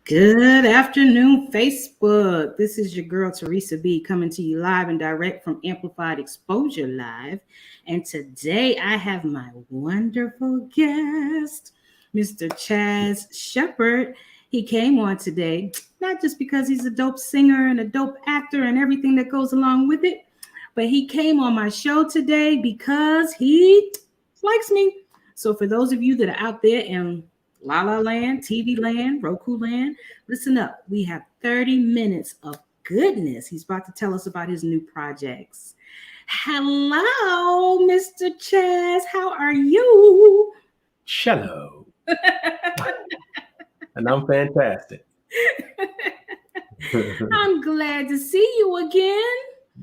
Good afternoon, Facebook. This is your girl, Teresa B, coming to you live and direct from Amplified Exposure Live. And today I have my wonderful guest, Mr. Chaz Shepard. He came on today, not just because he's a dope singer and a dope actor and everything that goes along with it, but he came on my show today because he likes me. So for those of you that are out there in La La Land, TV Land, Roku Land, listen up. We have 30 minutes of goodness. He's about to tell us about his new projects. Hello, Mr. Chaz. How are you? Hello. And I'm fantastic. I'm glad to see you again.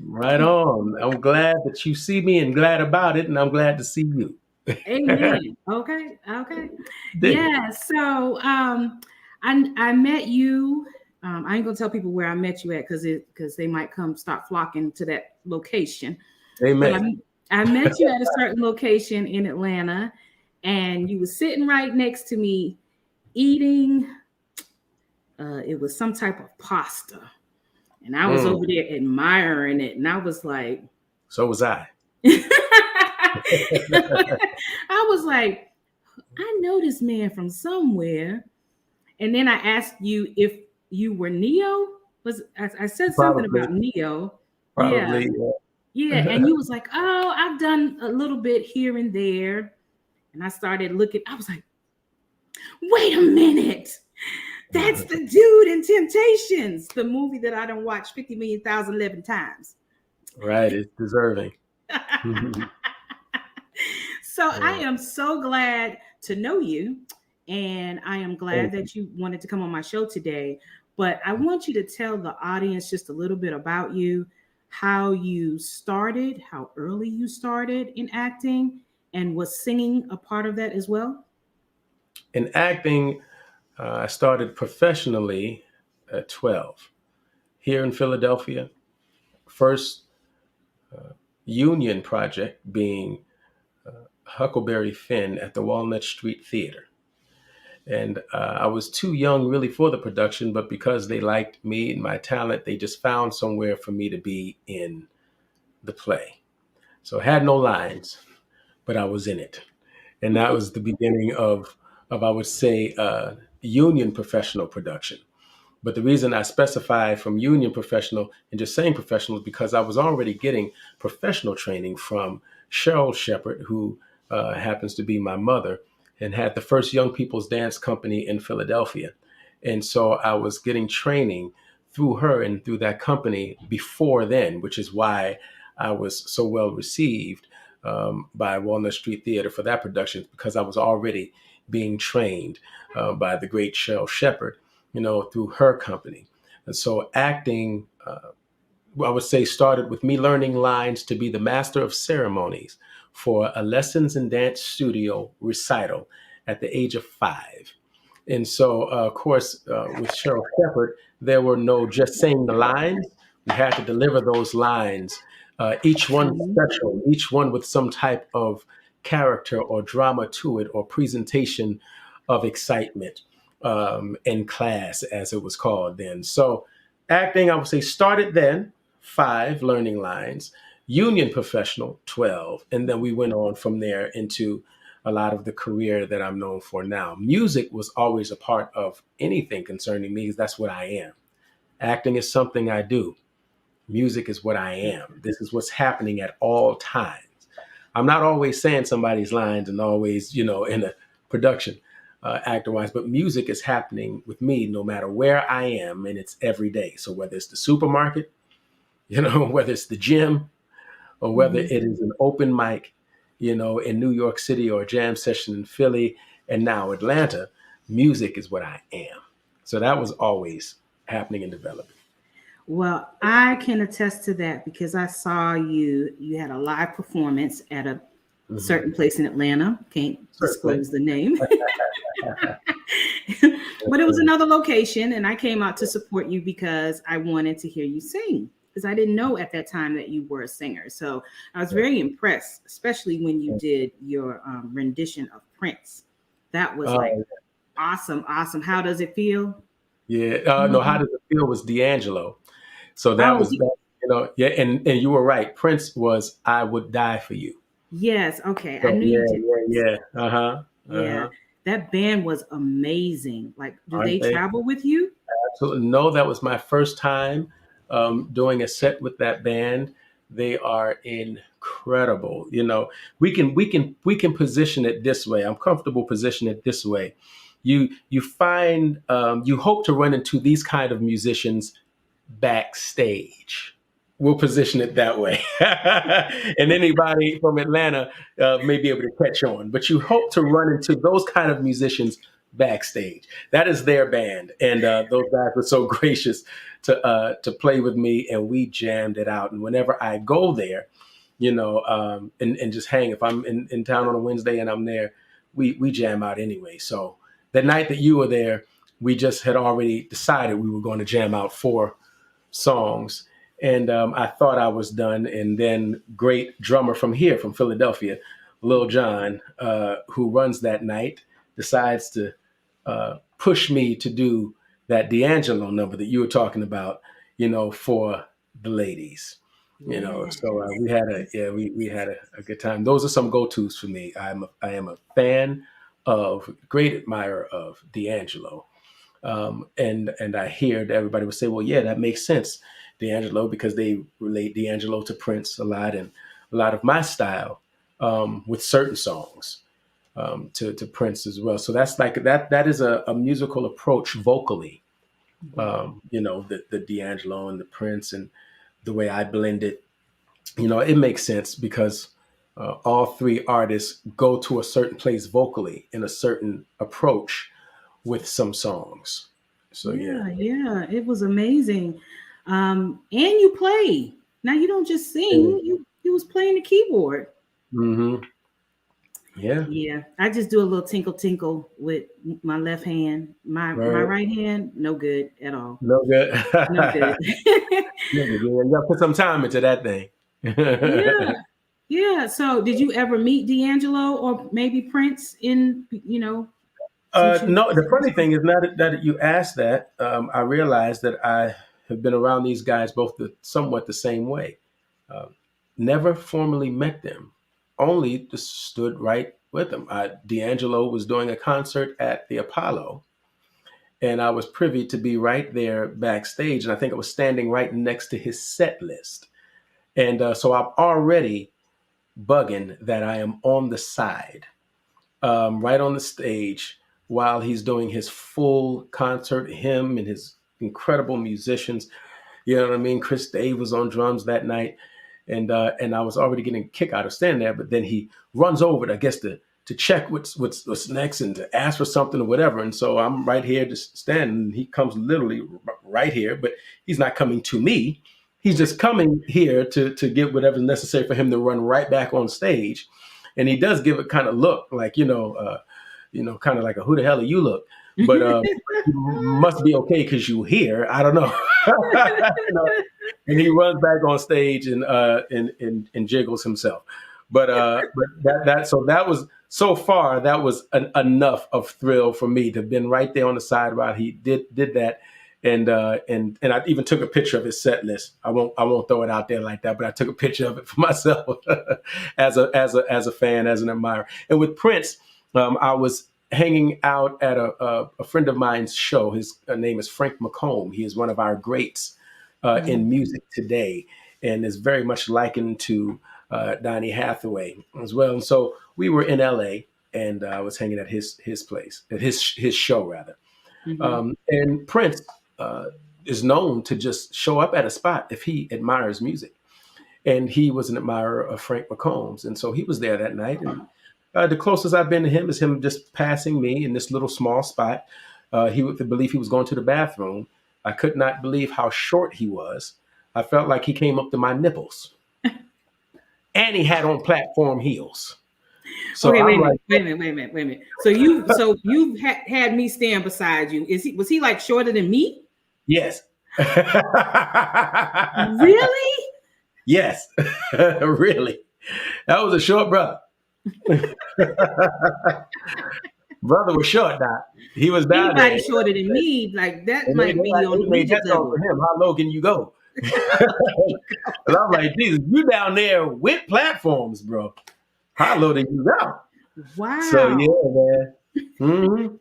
Right on. I'm glad that you see me and glad about it, and I'm glad to see you. Amen. Okay. Yeah. So I met you. I ain't gonna tell people where I met you at because they might come start flocking to that location. Amen. But I met you at a certain location in Atlanta, and you were sitting right next to me eating. It was some type of pasta, and I was over there admiring it, and I was like, so was I. I was like, I know this man from somewhere. And then I asked you if you were Neo. I said something about Neo. Probably. Yeah. And you was like, oh, I've done a little bit here and there. And I started looking. I was like, wait a minute. That's the dude in Temptations, the movie that I done watched 50,000,011 times. Right. It's deserving. So I am so glad to know you, and I am glad that you wanted to come on my show today. But I want you to tell the audience just a little bit about you, how you started, how early you started in acting, and was singing a part of that as well? In acting, I started professionally at 12 here in Philadelphia. First union project being Huckleberry Finn at the Walnut Street Theater. And I was too young really for the production, but because they liked me and my talent, they just found somewhere for me to be in the play. So I had no lines, but I was in it. And that was the beginning of I would say, union professional production. But the reason I specify from union professional and just saying professional is because I was already getting professional training from Cheryl Shepard, who happens to be my mother, and had the first young people's dance company in Philadelphia. And so I was getting training through her and through that company before then, which is why I was so well received by Walnut Street Theater for that production, because I was already being trained by the great Cheryl Shepard, through her company. And so acting, I would say, started with me learning lines to be the master of ceremonies for a lessons in dance studio recital at the age of 5. And so, of course, with Cheryl Shepard, there were no just saying the lines. We had to deliver those lines, each one special, each one with some type of character or drama to it or presentation of excitement in class, as it was called then. So acting, I would say, started then, 5, learning lines, union professional, 12. And then we went on from there into a lot of the career that I'm known for now. Music was always a part of anything concerning me, because that's what I am. Acting is something I do. Music is what I am. This is what's happening at all times. I'm not always saying somebody's lines and always, in a production actor-wise, but music is happening with me no matter where I am, and it's every day. So whether it's the supermarket, whether it's the gym, or whether it is an open mic, in New York City, or a jam session in Philly, and now Atlanta, music is what I am. So that was always happening and developing. Well, I can attest to that because I saw you had a live performance at a certain place in Atlanta. Can't disclose the name. But it was another location, and I came out to support you because I wanted to hear you sing, because I didn't know at that time that you were a singer. So I was very impressed, especially when you did your rendition of Prince. That was awesome. How does it feel? Yeah. No, How Mhm. Does It Feel was D'Angelo. So that Oh, was that, yeah, and you were right. Prince was I Would Die for You. yes. Okay, I So knew you yeah, did Prince. yeah, yeah. Uh-huh. Yeah, Uh-huh. that band was amazing. Like, do they Aren't they? travel with you? Absolutely. No, that was my first time doing a set with that band. They are incredible. We can position it this way. I'm comfortable position it this way. You find you hope to run into these kind of musicians backstage. We'll position it that way. And anybody from Atlanta may be able to catch on. But you hope to run into those kind of musicians backstage. That is their band. And those guys were so gracious to play with me, and we jammed it out. And whenever I go there, and just hang, if I'm in town on a Wednesday and I'm there, we jam out anyway. So the night that you were there, we just had already decided we were going to jam out 4 songs. And I thought I was done. And then great drummer from here, from Philadelphia, Lil John, who runs that night, decides to push me to do that D'Angelo number that you were talking about, for the ladies. Yes. So we had a yeah we had a good time. Those are some go-tos for me. I am a fan of, great admirer of D'Angelo. And I hear that everybody would say, well, yeah, that makes sense, D'Angelo, because they relate D'Angelo to Prince a lot, and a lot of my style with certain songs to Prince as well. So that's like that is a musical approach vocally, the D'Angelo and the Prince, and the way I blend it. It makes sense because all 3 artists go to a certain place vocally in a certain approach with some songs. So yeah. Yeah, yeah, it was amazing. And you play. Now you don't just Yeah. sing. You was playing the keyboard. Hmm. Yeah. Yeah, I just do a little tinkle tinkle with my left hand. My Right. right hand, no good at all. No good. No good. No good. You gotta put some time into that thing. Yeah, yeah. So, did you ever meet D'Angelo or maybe Prince since you No, the funny thing is, now that you asked that, I realized that I have been around these guys both somewhat the same way. Uh, Never formally met them, only just stood right with them. D'Angelo was doing a concert at the Apollo, and I was privy to be right there backstage, and I think I was standing right next to his set list. And so I'm already bugging that I am on the side, right on the stage, while he's doing his full concert, him and his incredible musicians. You know what I mean? Chris Dave was on drums that night, and I was already getting a kick out of standing there. But then he runs over, I guess, to check what's next and to ask for something or whatever. And so I'm right here just standing. He comes literally right here, but he's not coming to me. He's just coming here to get whatever's necessary for him to run right back on stage. And he does give a kind of look like, kind of like a who the hell are you look. But you must be okay because you here. I don't know. You know, and he runs back on stage and jiggles himself. But that was, so far, that was enough of thrill for me to have been right there on the side while he did that. And I even took a picture of his set list. I won't throw it out there like that, but I took a picture of it for myself as a fan, as an admirer. And with Prince, I was hanging out at a friend of mine's show. His name is Frank McComb. He is one of our greats in music today, and is very much likened to Donny Hathaway as well. And so we were in LA, and I was hanging at his place, at his show rather. Mhm. And Prince is known to just show up at a spot if he admires music. And he was an admirer of Frank McCombs. And so he was there that night. And the closest I've been to him is him just passing me in this little small spot. He would believe he was going to the bathroom. I could not believe how short he was. I felt like he came up to my nipples. And he had on platform heels. So Okay, wait I'm a minute, like, wait a minute, wait a minute, wait a minute. So you had me stand beside you. Was he like shorter than me? yes. Really? Yes. Really. That was a short brother. Brother was short, Doc. He was down there. Anybody shorter than me, like that And might be on they the made midget that song for level. him. How low can you go? And I'm like, Jesus, you down there with platforms, bro. How low did you go? So Wow. yeah, man.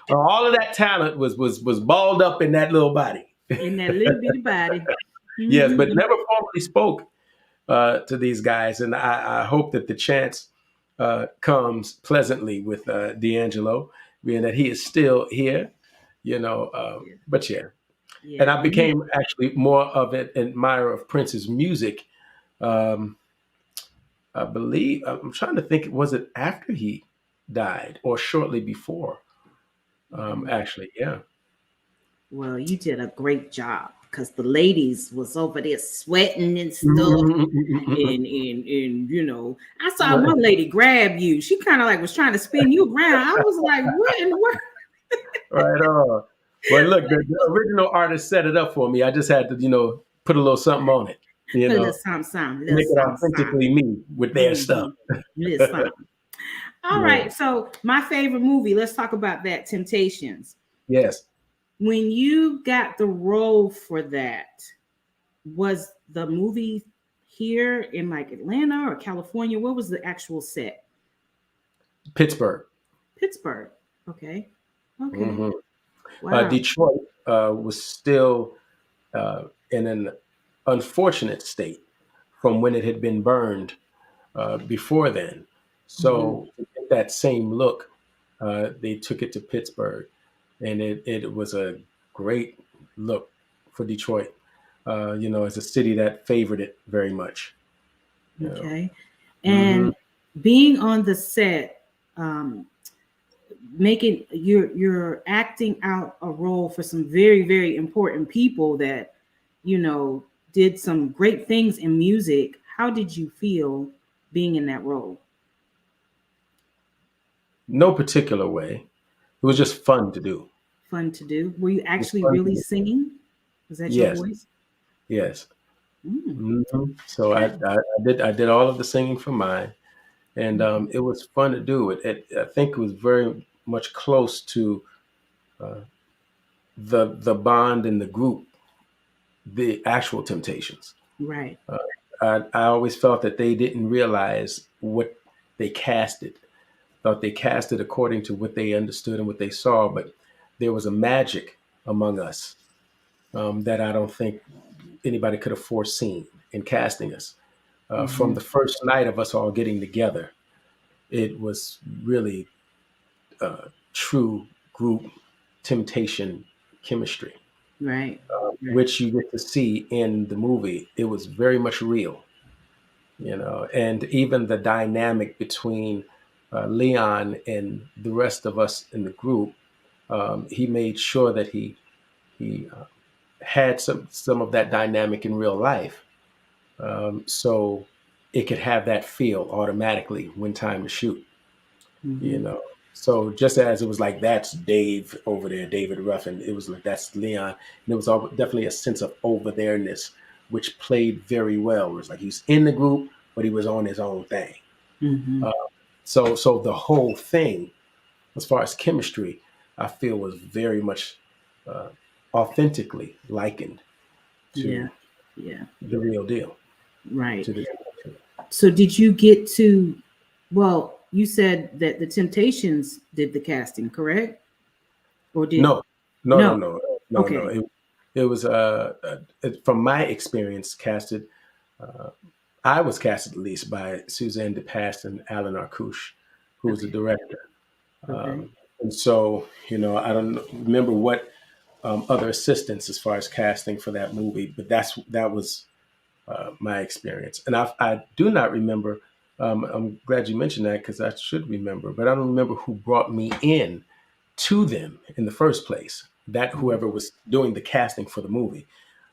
hmm All of that talent was balled up in that little body. In that little bitty body. Yes, but Hmm. never formally spoke to these guys, and I hope that the chance comes pleasantly with D'Angelo, being that he is still here. Yeah. But yeah, and Yeah. I became actually more of an admirer of Prince's music. Um, I believe I'm trying to think. Was it after he died or shortly before? Mhm. Actually, yeah. Well, you did a great job because the ladies was over there sweating and stuff. Right And I saw one lady grab you. She kind of like was trying to spin you around. I was like, what in the world? on. Well, look, the original artist set it up for me. I just had to, put a little something on it, Put a little something, something, a little make it something, something. authentically me with their Mm-hmm. stuff. Little something. All Yeah. right. So my favorite movie, let's talk about that, Temptations. Yes. When you got the role for that, was the movie here in like Atlanta or California? What was the actual set? Pittsburgh. Pittsburgh. Okay. Okay. hmm Wow. Detroit was still in an unfortunate state from when it had been burned before then. Mhm. So to get that same look, they took it to Pittsburgh, and it was a great look for Detroit. As a city that favored it very much. You know. Okay. hmm And being on the set, making you're acting out a role for some very, very important people that, did some great things in music. How did you feel being in that role? No particular way. It was just fun to do. Fun to do. Were you It was actually fun to really do. singing? Was that your Yes, voice? yes. Mm, So okay. I did all of the singing for mine, and Mhm. it was fun to do. I think it was very much close to uh, the bond in the group, the actual Temptations. Right. Uh, I always felt that they didn't realize what they casted. Thought they casted according to what they understood and what they saw, but there was a magic among us that I don't think anybody could have foreseen in casting us. From Hmm. the first night of us all getting together, it was really true group temptation chemistry, Right. Right. which you get to see in the movie. It was very much real, and even the dynamic between Leon and the rest of us in the group. He made sure that he had some of that dynamic in real life, so it could have that feel automatically when time to shoot. you Hmm. know. So just as it was like that's Dave over there, David Ruffin, it was like that's Leon, and it was definitely a sense of over there-ness, which played very well. It was like he's in the group, but he was on his own thing. Hmm. Uh, so the whole thing, as far as chemistry, I feel was very much uh, authentically likened Yeah. to Yeah. the real deal, Right. to the. So did you get to, well, you said that the Temptations did the casting, correct? Or did, No, no, no, no. no, no, no. Okay. It was from my experience casted. Uh, I was casted at least by Suzanne DePast and Alan Arkush, who was the Okay. director. Okay. And so, I don't remember what other assistants as far as casting for that movie, but that was my experience. And I do not remember. I'm glad you mentioned that because I should remember, but I don't remember who brought me in to them in the first place. That Mhm. whoever was doing the casting for the movie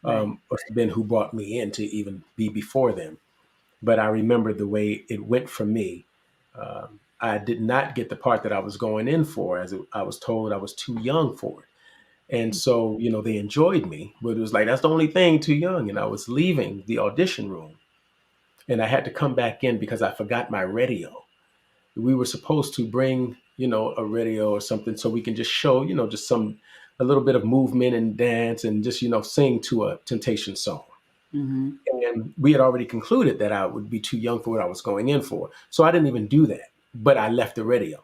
Right. must have been who brought me in to even be before them. But I remember the way it went for me. I did not get the part that I was going in for, as I was told I was too young for it. And so, they enjoyed me, but it was like, that's the only thing, too young. And I was leaving the audition room and I had to come back in because I forgot my radio. We were supposed to bring, a radio or something so we can just show, just a little bit of movement and dance and just, sing to a Temptation song. Mm-hmm. And we had already concluded that I would be too young for what I was going in for. So I didn't even do that, but I left the radio.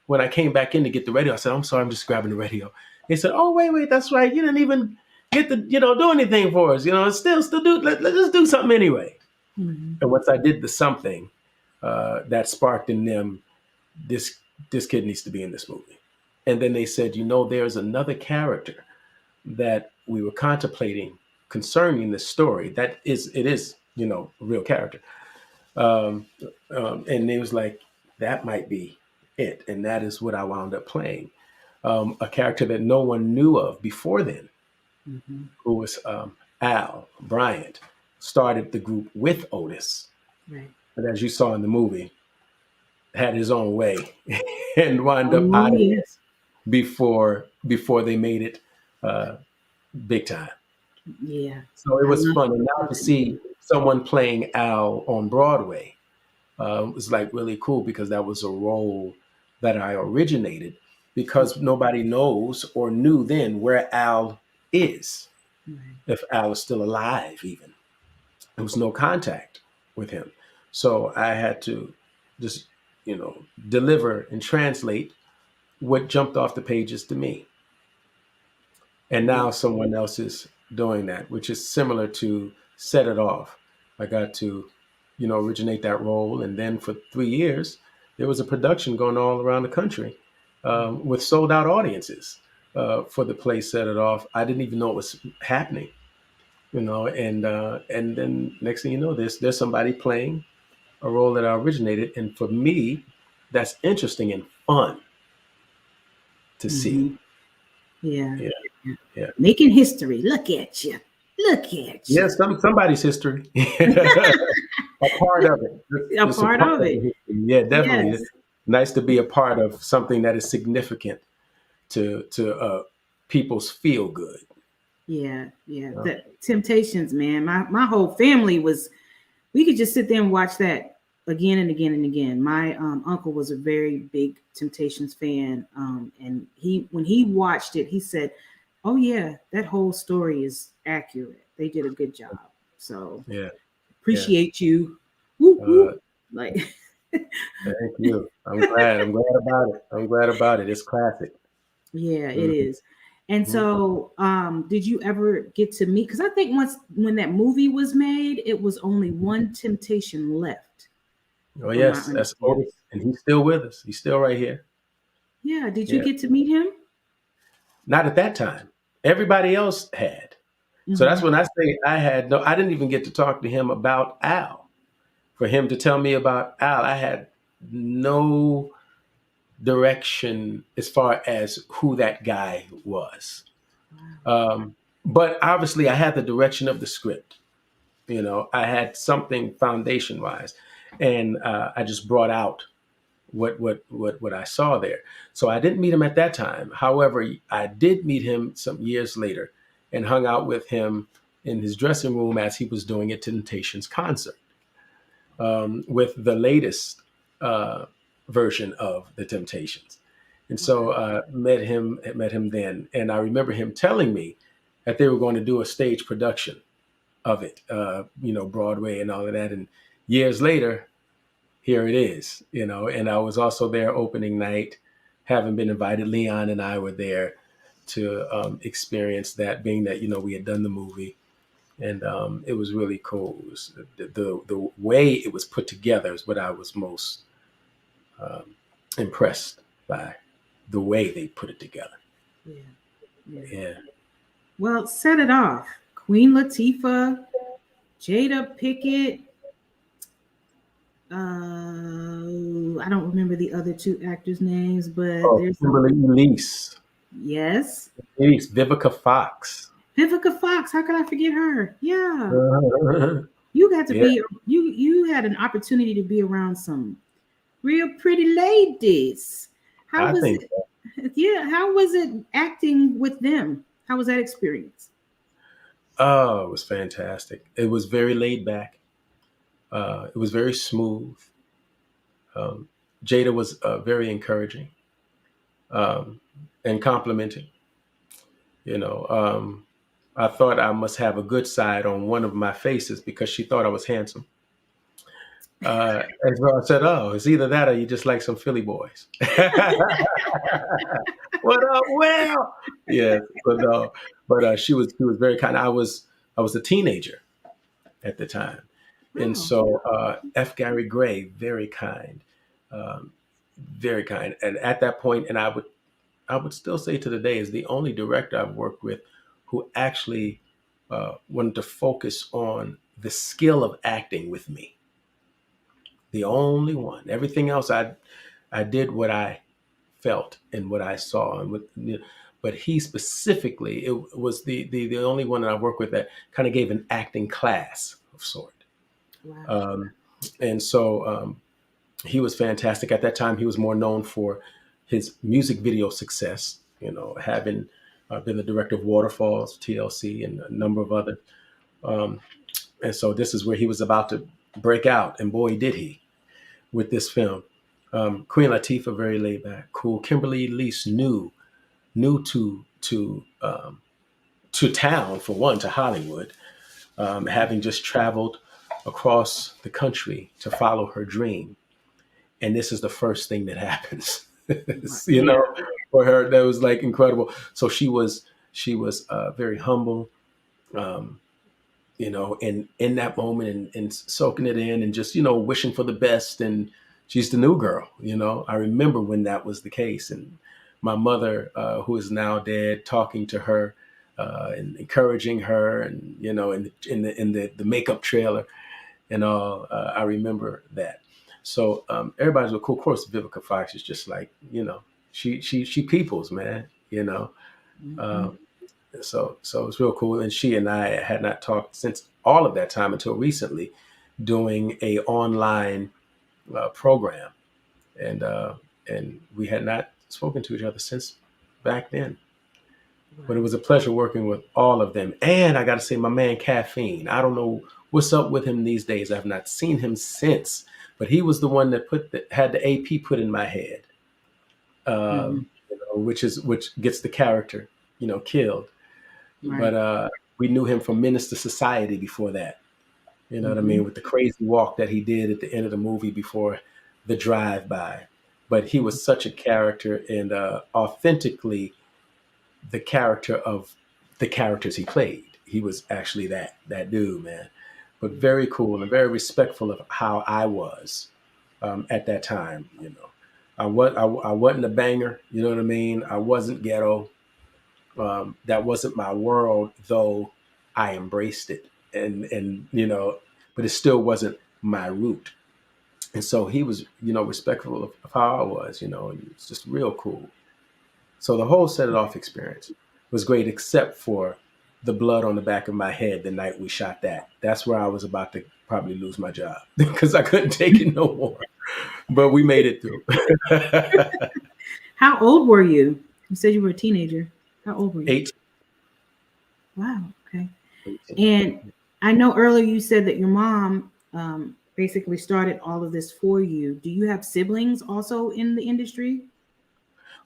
When I came back in to get the radio, I said, I'm sorry, I'm just grabbing the radio. They said, oh, wait, that's right. You didn't even get to, do anything for us. Still do, let's just do something anyway. Mm-hmm. And once I did the something, that sparked in them, this kid needs to be in this movie. And then they said, there's another character that we were contemplating concerning this story. It is, a real character. And it was like, that might be it. And that is what I wound up playing. A character that no one knew of before then, Mm-hmm. who was Al Bryant, started the group with Otis. Right. But as you saw in the movie, had his own way and wound up Oh, out of it yes. before they made it big time. Yeah. So it I was love fun. And now to see someone playing Al on Broadway was like really cool, because that was a role that I originated, because nobody knows or knew then where Al is, Right. if Al is still alive even. There was no contact with him. So I had to just, deliver and translate what jumped off the pages to me. And now someone else is doing that, which is similar to Set It Off. I got to, originate that role. And then for 3 years, there was a production going all around the country with sold out audiences for the play Set It Off. I didn't even know it was happening, and then next thing you know, there's somebody playing a role that I originated. And for me, that's interesting and fun to see. Mm-hmm. Yeah. Yeah. Making history. Look at you. Look at you. Yeah, somebody's history. A part of it. A It's part of it. history. Yeah, definitely. Yes. It's nice to be a part of something that is significant to people's feel good. Yeah. The Temptations, man. My whole family we could just sit there and watch that again and again and again. My uncle was a very big Temptations fan. And when he watched it, he said, oh yeah, that whole story is accurate. They did a good job. So Yeah. appreciate you. Woo, woo. Like Thank you. I'm glad about it. It's classic. yeah, it is. And so did you ever get to meet, because I think when that movie was made, it was only one Temptation left. Oh yes, that's Otis, and he's still with us. He's still right here. Yeah. Did you get to meet him? Not at that time. Everybody else had. Mm-hmm. So that's when I say I didn't even get to talk to him about Al. For him to tell me about Al, I had no direction as far as who that guy was. Wow. But obviously I had the direction of the script. I had something foundation wise, and I just brought out what I saw there. So I didn't meet him at that time. However, I did meet him some years later and hung out with him in his dressing room as he was doing a Temptations concert with the latest version of the Temptations. And so met him then. And I remember him telling me that they were going to do a stage production of it, Broadway and all of that. And years later, here it is, and I was also there opening night, having been invited. Leon and I were there to experience that, being that, we had done the movie, and it was really cool. It was the way it was put together is what I was most impressed by, the way they put it together. Yeah. Well, Set It Off. Queen Latifah, Jada Pinkett. I don't remember the other two actors' names, but there's Kimberly Elise. Yes. Elise, Vivica Fox. Vivica Fox. How could I forget her? Yeah. You got to be. You had an opportunity to be around some real pretty ladies. How was it? Yeah. How was it acting with them? How was that experience? Oh, it was fantastic. It was very laid back. It was very smooth. Jada was very encouraging. um, and complimenting. You know, I thought I must have a good side on one of my faces because she thought I was handsome. And so I said, "Oh, it's either that or you just like some Philly boys." What up, well? Yeah, but she was very kind. I was a teenager at the time, and Wow. so F. Gary Gray, um, very kind. And at that point, and I would still say to the day, is the only director I've worked with who actually wanted to focus on the skill of acting with me. The only one. Everything else, I did what I felt and what I saw, and but he specifically, it was the only one that I worked with that kind of gave an acting class of sort. Wow. Um, and so he was fantastic. At that time, he was more known for his music video success. Having been the director of Waterfalls, TLC, and a number of other. Um, and so this is where he was about to break out, and boy, did he with this film. Queen Latifah, very laid back, cool. Kimberly Elise, new to town, for one, to Hollywood, having just traveled across the country to follow her dream, and this is the first thing that happens. you Yeah. know, for her, that was like incredible. So she was very humble, um, and in that moment, and soaking it in, and just wishing for the best. And she's the new girl. I remember when that was the case, and my mother, who is now dead, talking to her and encouraging her, and in the makeup trailer and all. I remember that. So everybody's cool. Of course, Vivica Fox is just like she peoples, man. Mhm. Um, so it's real cool. And she and I had not talked since all of that time until recently, doing a online program, and we had not spoken to each other since back then. But it Wow. was a pleasure working with all of them. And I got to say, my man Caffeine. I don't know what's up with him these days. I've not seen him since. But he was the one that had the AP put in my head, Mhm. which gets the character, killed. But Right. we knew him from Minister Society before that. You know what I Mhm. mean? With the crazy walk that he did at the end of the movie before the drive-by. But he was such a character, and authentically the character of the characters he played. He was actually that dude, man. But very cool and very respectful of how I was at that time. I wasn't a banger. You know what I mean? I wasn't ghetto. That wasn't my world, though I embraced it, and but it still wasn't my root. And so he was, respectful of how I was, and it's just real cool. So the whole set it off experience was great, except for the blood on the back of my head the night we shot that. That's where I was about to probably lose my job because I couldn't take it no more. But we made it through. How old were you? You said you were a teenager. How old were you? 8. Wow. Okay. 18. And I know earlier you said that your mom basically started all of this for you. Do you have siblings also in the industry?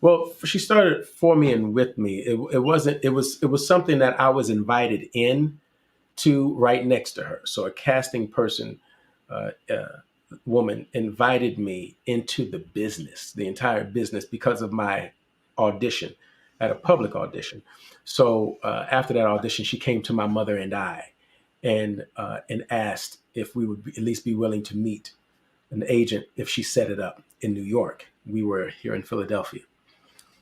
Well, she started for me and with me. It wasn't. It was something that I was invited in to right next to her. So a casting person, woman, invited me into the business, the entire business, because of my audition at a public audition. So after that audition, she came to my mother and I, and asked if we would at least be willing to meet an agent if she set it up in New York. We were here in Philadelphia.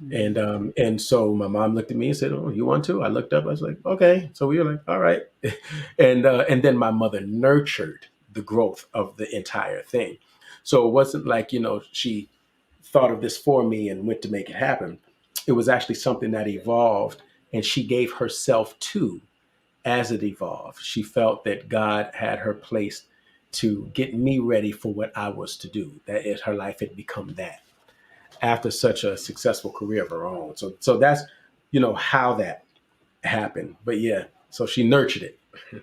Mhm. And so my mom looked at me and said, "Oh, you want to?" I looked up. I was like, "Okay." So we were like, "All right." And then my mother nurtured the growth of the entire thing. So it wasn't like she thought of this for me and went to make it happen. It was actually something that evolved, and she gave herself to as it evolved. She felt that God had her placed to get me ready for what I was to do. That her life had become that after such a successful career of her own. So that's how that happened. But yeah, so she nurtured it.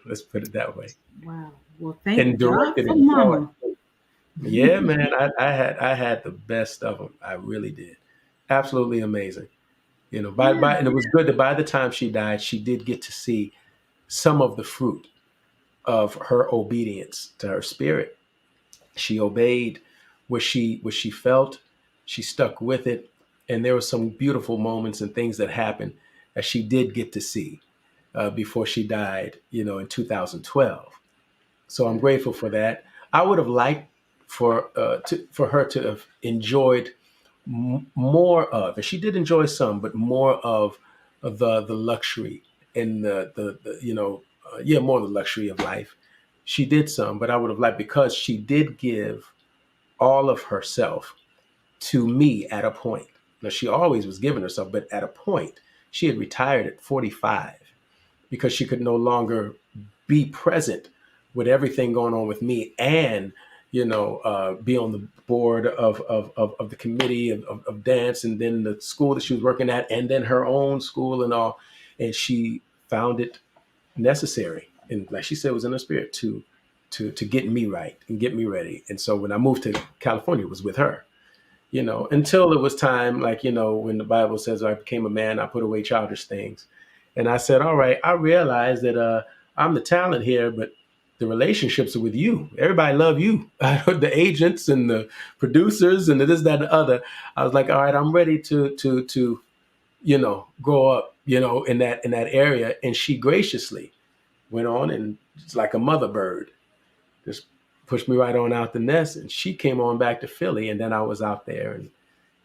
Let's put it that way. Wow. Well, And thank God directed for and saw mama. it. Yeah, man, I had the best of them. I really did. absolutely amazing. And it was good that by the time she died, she did get to see some of the fruit of her obedience to her spirit. She obeyed what she felt. She stuck with it, and there were some beautiful moments and things that happened that she did get to see before she died. In 2012. So I'm grateful for that. I would have liked for her to have enjoyed more of, and she did enjoy some, but more of the luxury and more of the luxury of life. She did some, but I would have liked, because she did give all of herself to me at a point. Now, she always was giving herself, but at a point, she had retired at 45 because she could no longer be present with everything going on with me, and be on the board of the committee of dance, and then the school that she was working at, and then her own school and all. And she found it necessary, and like she said, it was in her spirit to get me right and get me ready. And so when I moved to California, it was with her. Until it was time, like, when the Bible says, I became a man, I put away childish things. And I said, all right, I realize that I'm the talent here, but the relationships are with you. Everybody love you. The agents and the producers and the this, that, and the other. I was like, all right, I'm ready to grow up, in that area. And she graciously went on, and it's like a mother bird, just pushed me right on out the nest, and she came on back to Philly, and then I was out there, and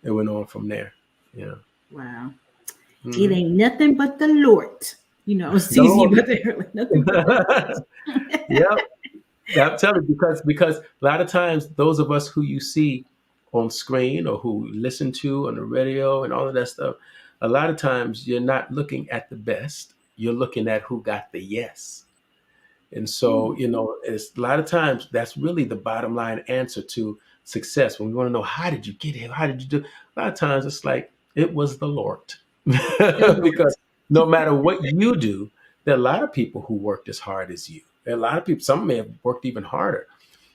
it went on from there. Yeah. Wow. Mm-hmm. It ain't nothing but the Lord. It's easy, but they're nothing but the Lord. Yeah. I'm telling you, because a lot of times those of us who you see on screen or who listen to on the radio and all of that stuff, a lot of times you're not looking at the best. You're looking at who got the yes. And so, it's a lot of times that's really the bottom line answer to success. When we want to know, how did you get here? How did you do? A lot of times it's like, it was the Lord. Because no matter what you do, there are a lot of people who worked as hard as you. There are a lot of people, some may have worked even harder,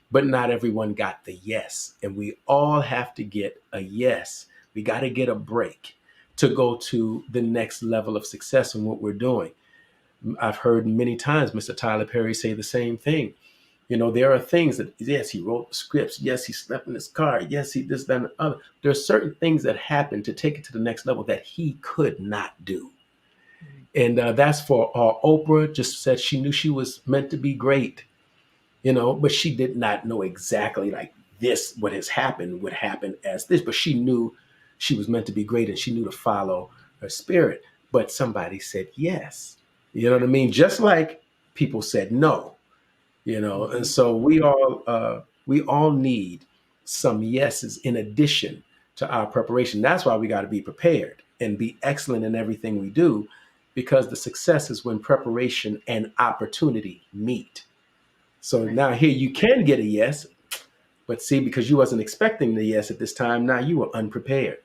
but not everyone got the yes. And we all have to get a yes. We got to get a break to go to the next level of success in what we're doing. I've heard many times Mr. Tyler Perry say the same thing. There are things that, yes, he wrote scripts. Yes, he slept in his car. Yes, he this, that, and the other. There are certain things that happen to take it to the next level that he could not do. And that's for Oprah just said she knew she was meant to be great, but she did not know exactly like this, what has happened would happen as this, but she knew she was meant to be great, and she knew to follow her spirit. But somebody said yes. You know what I mean? Just like people said no, and so we all need some yeses in addition to our preparation. That's why we got to be prepared and be excellent in everything we do, because the success is when preparation and opportunity meet. So now here you can get a yes, but see, because you wasn't expecting the yes at this time, now you were unprepared,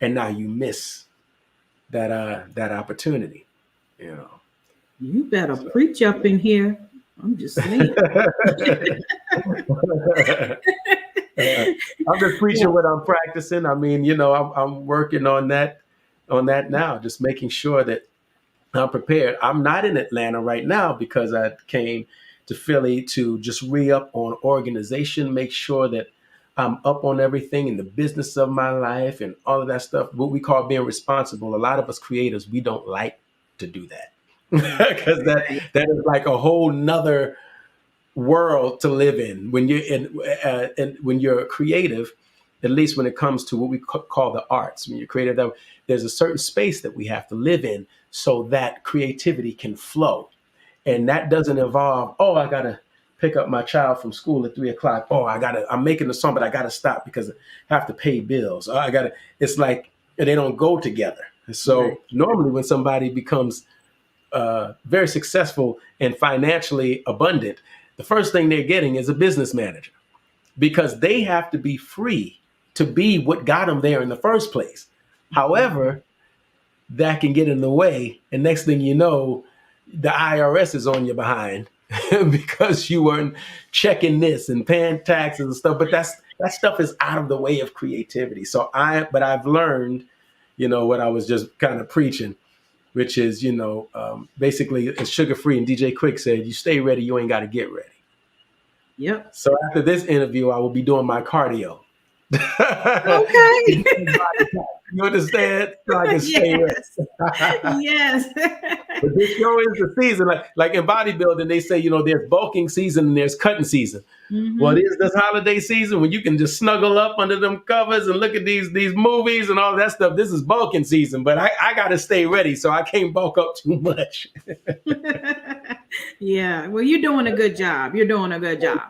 and now you miss that opportunity. You better preach up in here. I'm just saying. I'm just preaching what I'm practicing. I mean, I'm working on that now, just making sure that I'm prepared. I'm not in Atlanta right now because I came to Philly to just re-up on organization, make sure that I'm up on everything in the business of my life and all of that stuff. What we call being responsible. A lot of us creators, we don't like to do that. Because that is like a whole nother world to live in when you're and when you're creative, at least when it comes to what we call the arts. When you're creative, there's a certain space that we have to live in so that creativity can flow, and that doesn't involve, oh, I gotta pick up my child from school at 3:00. Oh, I'm making a song, but I gotta stop because I have to pay bills. Oh, it's like they don't go together. So normally when somebody becomes very successful and financially abundant, the first thing they're getting is a business manager, because they have to be free to be what got them there in the first place. However, that can get in the way, and next thing you know, the IRS is on your behind because you weren't checking this and paying taxes and stuff. But that stuff is out of the way of creativity. But I've learned, what I was just kind of preaching, which is, basically it's sugar free. And DJ Quick said, you stay ready, you ain't got to get ready. Yep. So after this interview, I will be doing my cardio. Okay. You understand? So I can stay Yes. ready. Yes. But this show is the season. Like in bodybuilding, they say, there's bulking season and there's cutting season. Well, Mhm. it is this holiday season when you can just snuggle up under them covers and look at these movies and all that stuff. This is bulking season, but I got to stay ready, so I can't bulk up too much. Yeah. Well, you're doing a good job. You're doing a good job.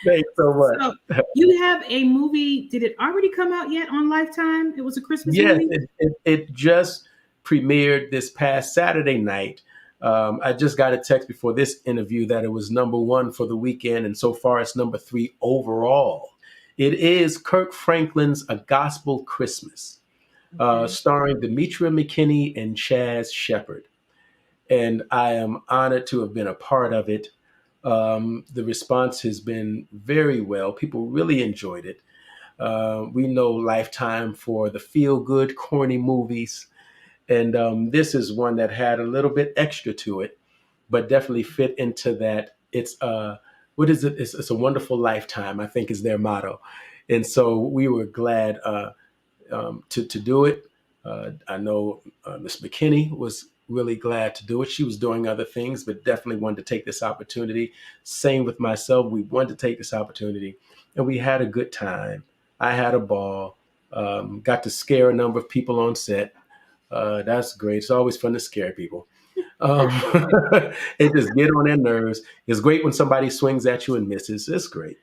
Thanks so much. So you have a movie. Did it already come out yet on Lifetime? It was a Christmas Yes, movie? it just premiered this past Saturday night. I just got a text before this interview that it was #1 for the weekend, and so far it's #3 overall. It is Kirk Franklin's A Gospel Christmas, starring Demetria McKinney and Chaz Shepard. And I am honored to have been a part of it. The response has been very well. People really enjoyed it. We know Lifetime for the feel-good, corny movies. And this is one that had a little bit extra to it, but definitely fit into that. It's what is it? It's a wonderful lifetime, I think is their motto. And so we were glad to do it. I know Miss McKinney was really glad to do it. She was doing other things, but definitely wanted to take this opportunity. Same with myself. We wanted to take this opportunity, and we had a good time. I had a ball. Got to scare a number of people on set. That's great. It's always fun to scare people. Um, it just get on their nerves. It's great when somebody swings at you and misses. It's great.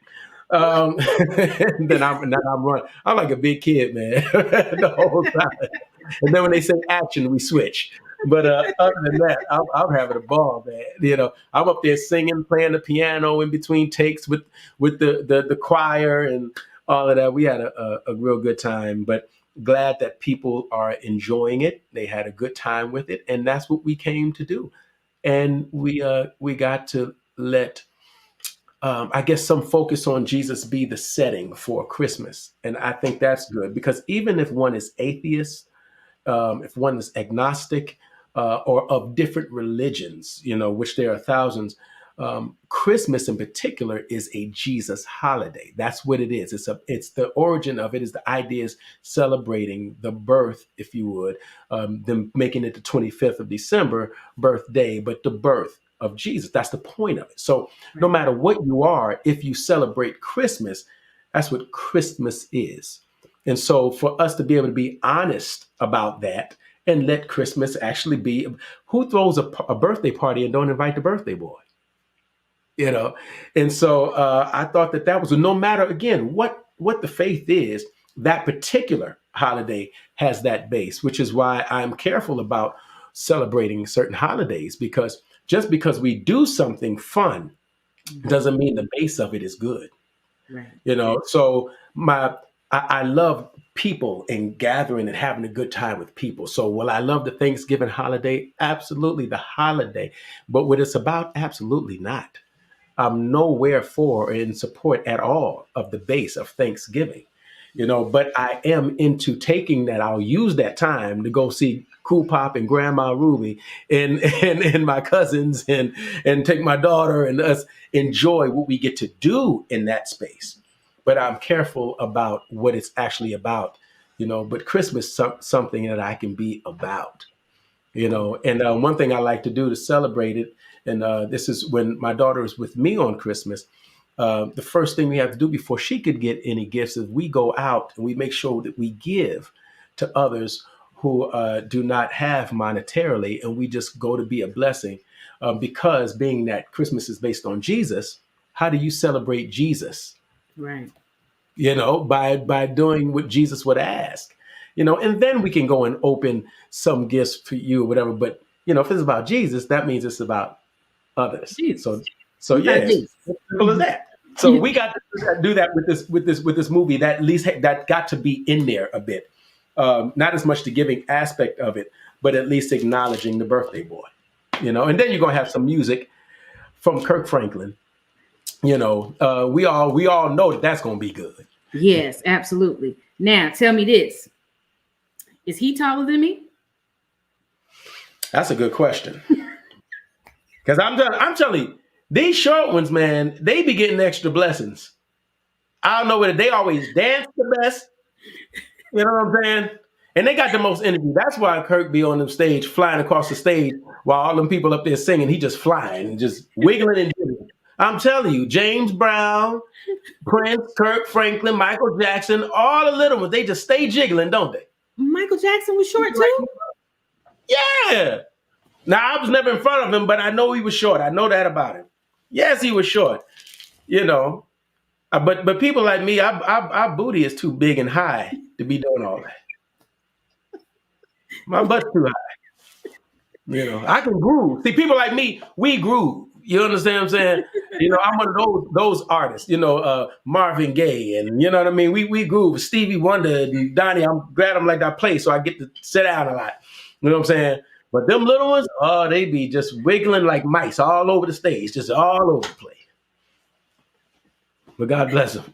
And then I'm running. I'm like a big kid, man, the whole time. And then when they say action, we switch. But other than that, I'm having a ball, man. I'm up there singing, playing the piano in between takes with the choir and all of that. We had a real good time. But glad that people are enjoying it. They had a good time with it, and that's what we came to do. And we got to let I guess some focus on Jesus be the setting for Christmas. And I think that's good because even if one is atheist, if one is agnostic or of different religions, which there are thousands, Christmas in particular is a Jesus holiday. That's what it is. It's the origin of it is the idea is celebrating the birth, if you would, them making it the 25th of December birthday, but the birth of Jesus. That's the point of it. So no matter what you are, if you celebrate Christmas, that's what Christmas is. And so for us to be able to be honest about that and let Christmas actually be, who throws a birthday party and don't invite the birthday boy? And so I thought that was, no matter, again, what the faith is, that particular holiday has that base, which is why I'm careful about celebrating certain holidays, because just because we do something fun doesn't mean the base of it is good. Right. So I love people and gathering and having a good time with people. So will I love the Thanksgiving holiday? Absolutely, the holiday. But what it's about? Absolutely not. I'm nowhere for or in support at all of the base of Thanksgiving, but I am into taking that. I'll use that time to go see Cool Pop and Grandma Ruby and my cousins and take my daughter and us enjoy what we get to do in that space. But I'm careful about what it's actually about, but Christmas is something that I can be about. And one thing I like to do to celebrate it, and this is when my daughter is with me on Christmas, the first thing we have to do before she could get any gifts is we go out and we make sure that we give to others who do not have monetarily, and we just go to be a blessing. Because being that Christmas is based on Jesus, how do you celebrate Jesus? Right. By doing what Jesus would ask. And then we can go and open some gifts for you or whatever. But, if it's about Jesus, that means it's about others. Jesus. So yes, as simple as that. So we got to do that with this movie. That at least that got to be in there a bit. Not as much the giving aspect of it, but at least acknowledging the birthday boy. And then you're gonna have some music from Kirk Franklin. We all know that that's gonna be good. Yes, absolutely. Now, tell me this. Is he taller than me? That's a good question. Because I'm telling you, these short ones, man, they be getting extra blessings. I don't know whether they always dance the best. You know what I'm saying? And they got the most energy. That's why Kirk be on the stage, flying across the stage while all them people up there singing. He just flying and just wiggling and jiggling. I'm telling you, James Brown, Prince, Kirk Franklin, Michael Jackson, all the little ones, they just stay jiggling, don't they? Michael Jackson was short too? Yeah. Now, I was never in front of him, but I know he was short. I know that about him. Yes, he was short. You know, but people like me, our booty is too big and high to be doing all that. My butt's too high. You know, I can groove. See, people like me, we groove. You understand what I'm saying? You know, I'm one of those artists. You know, Marvin Gaye, and you know what I mean. We groove. Stevie Wonder and Donnie. I'm glad I'm like that place, so I get to sit down a lot. You know what I'm saying? But them little ones, oh, they be just wiggling like mice all over the stage, just all over the place. But God bless them.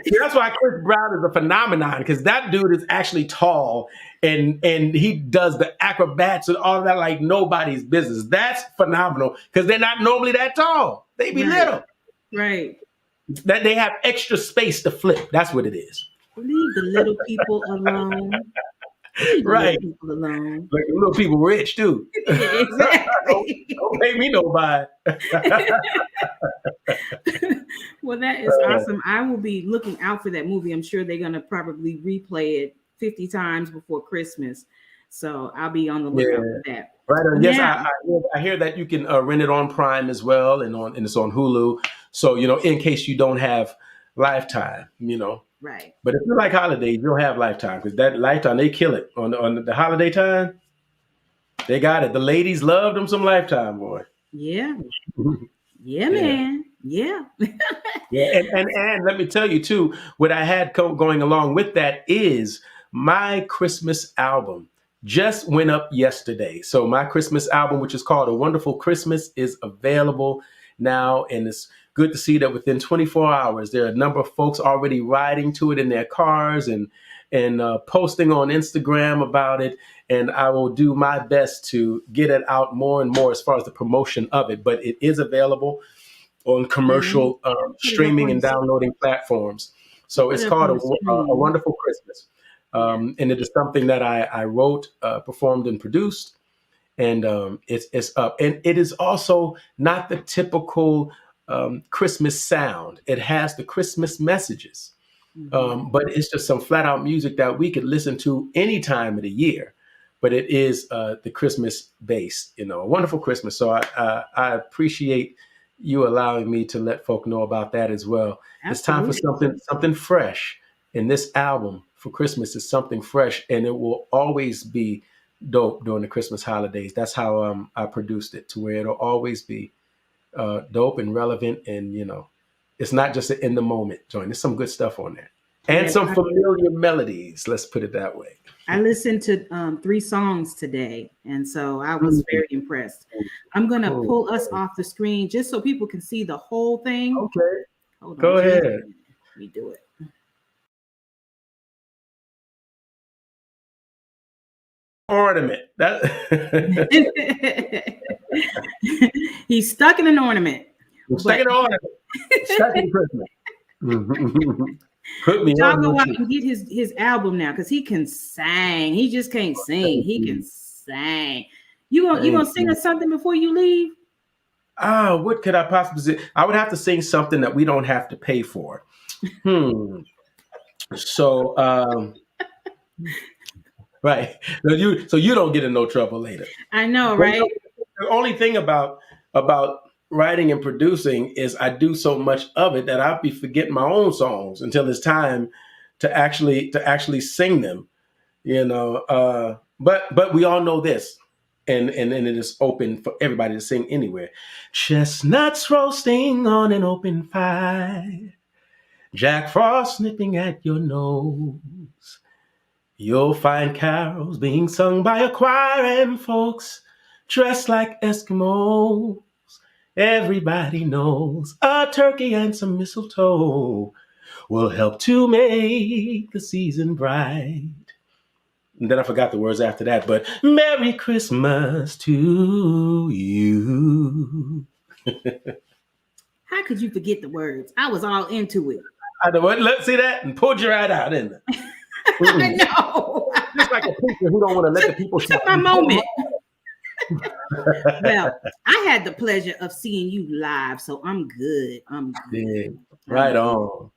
See, that's why Chris Brown is a phenomenon, because that dude is actually tall and he does the acrobats and all that like nobody's business. That's phenomenal because they're not normally that tall. They be little. Right. That they have extra space to flip. That's what it is. Leave the little people alone. Leave the Right. little people alone. Like the little people rich too. Exactly. Don't pay me no mind. Well, that is awesome. I will be looking out for that movie. I'm sure they're going to probably replay it 50 times before Christmas. So I'll be on the lookout for that. Right. Yes, I hear that you can rent it on Prime as well, and it's on Hulu. So, you know, in case you don't have Lifetime, you know. Right. But if you like holidays, you'll have Lifetime, because that Lifetime, they kill it on the holiday time. They got it. The ladies love them some Lifetime, boy. Yeah. Yeah, man. Yeah. Yeah. And let me tell you too, what I had going along with that is my Christmas album just went up yesterday. So my Christmas album, which is called A Wonderful Christmas, is available now, and it's good to see that within 24 hours, there are a number of folks already riding to it in their cars and posting on Instagram about it. And I will do my best to get it out more and more as far as the promotion of it. But it is available on commercial streaming and downloading platforms. So it's called A Wonderful Christmas. And it is something that I wrote, performed, and produced. And it's up. And it is also not the typical Christmas sound. It has the Christmas messages. But it's just some flat out music that we could listen to any time of the year. But it is the Christmas base, you know, A Wonderful Christmas. So I appreciate you allowing me to let folk know about that as well. Absolutely. It's time for something fresh. And this album for Christmas is something fresh, and it will always be dope during the Christmas holidays. That's how I produced it, to where it'll always be dope and relevant. And, you know, it's not just an in the moment joint. There's some good stuff on there. And some familiar melodies, let's put it that way. I listened to 3 songs today, and so I was very impressed. I'm going to pull us off the screen just so people can see the whole thing. Okay. Hold on. Go ahead. Let me do it. Ornament. He's stuck in an ornament. Stuck in an ornament. Stuck in Christmas. Put me Y'all on go out and get his album now, because he can sing. He just can't sing. He can sing. You gonna sing us something before you leave? What could I possibly say? I would have to sing something that we don't have to pay for. So right. So you don't get in no trouble later. I know, right? The only thing about writing and producing is I do so much of it that I'll be forgetting my own songs until it's time to actually sing them, you know. But we all know this, and it is open for everybody to sing anywhere. Chestnuts roasting on an open fire, Jack Frost nipping at your nose. You'll find carols being sung by a choir and folks dressed like Eskimos Everybody knows a turkey and some mistletoe will help to make the season bright. And then I forgot the words after that, but Merry Christmas to you. How could you forget the words? I was all into it. I know what. Let's see that and pulled you right out, didn't it? I know. Just like a preacher who don't want to let the people Took my moment. Well, I had the pleasure of seeing you live, so I'm good. I'm good. Yeah, right on.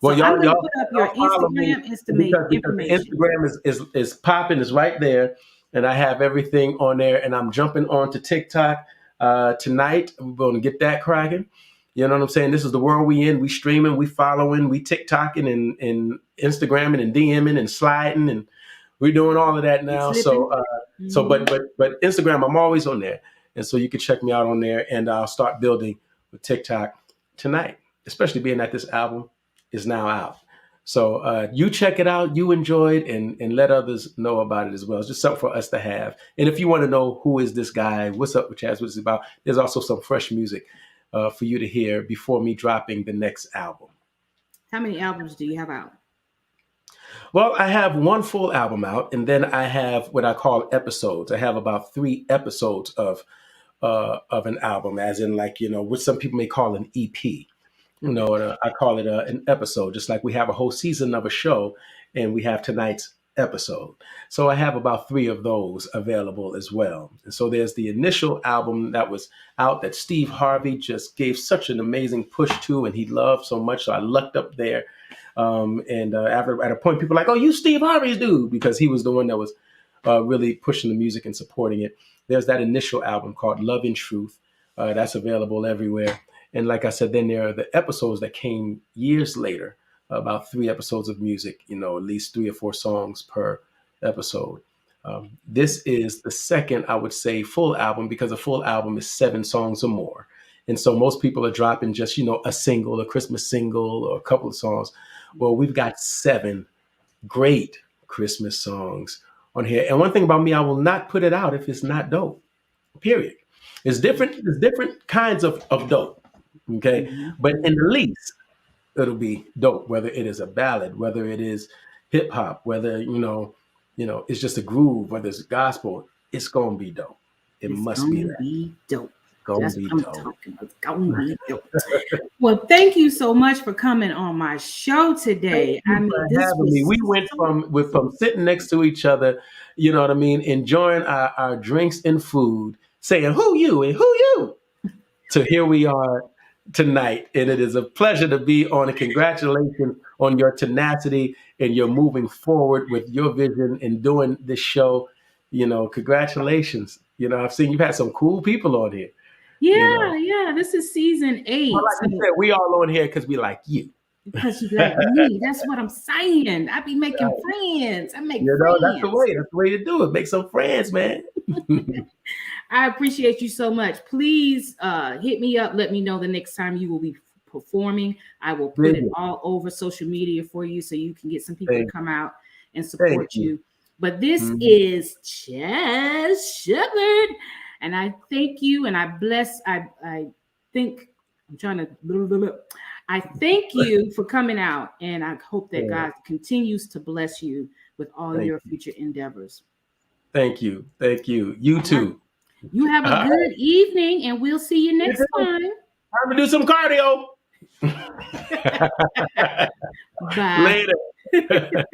Well, So y'all, I'm gonna y'all put up your follow me Instagram because information. Instagram is popping, is right there, and I have everything on there. And I'm jumping on to TikTok tonight. We're going to get that cracking. You know what I'm saying? This is the world we in. We streaming, we following, we TikToking and Instagramming and DMing and sliding, and we're doing all of that now. So, but Instagram, I'm always on there, and so you can check me out on there, and I'll start building with TikTok tonight, especially being that this album is now out. So you check it out, you enjoy it, and let others know about it as well. It's just something for us to have. And if you want to know who is this guy, what's up with Chaz, what it's about, there's also some fresh music for you to hear before me dropping the next album. How many albums do you have out? Well, I have one full album out, and then I have what I call episodes. I have about 3 episodes of an album, as in, like, you know, what some people may call an EP. You know, I call it an episode, just like we have a whole season of a show, and we have tonight's episode. So I have about 3 of those available as well. And so there's the initial album that was out that Steve Harvey just gave such an amazing push to, and he loved so much. So I lucked up there. After, at a point, people were like, "Oh, you Steve Harvey's dude," because he was the one that was really pushing the music and supporting it. There's that initial album called Love and Truth. That's available everywhere. And like I said, then there are the episodes that came years later, about 3 episodes of music, you know, at least 3 or 4 songs per episode. This is the second, I would say, full album, because a full album is 7 songs or more. And so most people are dropping just, you know, a single, a Christmas single, or a couple of songs. Well, we've got 7 great Christmas songs on here. And one thing about me, I will not put it out if it's not dope, period. There's different kinds of dope. Okay. Mm-hmm. But in the least, it'll be dope, whether it is a ballad, whether it is hip hop, whether, you know, it's just a groove, whether it's gospel, it's going to be dope. It must be that. Be dope. That's what I'm talking about. It's gonna be dope. Well, thank you so much for coming on my show today. I mean, we went from sitting next to each other, you know what I mean, enjoying our drinks and food, saying who you and who you, to here we are tonight. And it is a pleasure to be on, and congratulations on your tenacity and your moving forward with your vision and doing this show. You know, congratulations. You know, I've seen you've had some cool people on here. Yeah, yeah. This is season 8. Well, like you said, we all on here because we like you. Because you like me. That's what I'm saying. I be making friends. I make friends. That's the way. That's the way to do it. Make some friends, man. I appreciate you so much. Please hit me up. Let me know the next time you will be performing. I will put it all over social media for you, so you can get some people to come out and support you. But this is Chaz Shepherd, and I thank you, and I bless. I think I'm trying to. I thank you for coming out, and I hope that God continues to bless you with all your future endeavors. Thank you. Thank you. You too. You have a good evening, and we'll see you next time. Time to do some cardio. Bye. Later.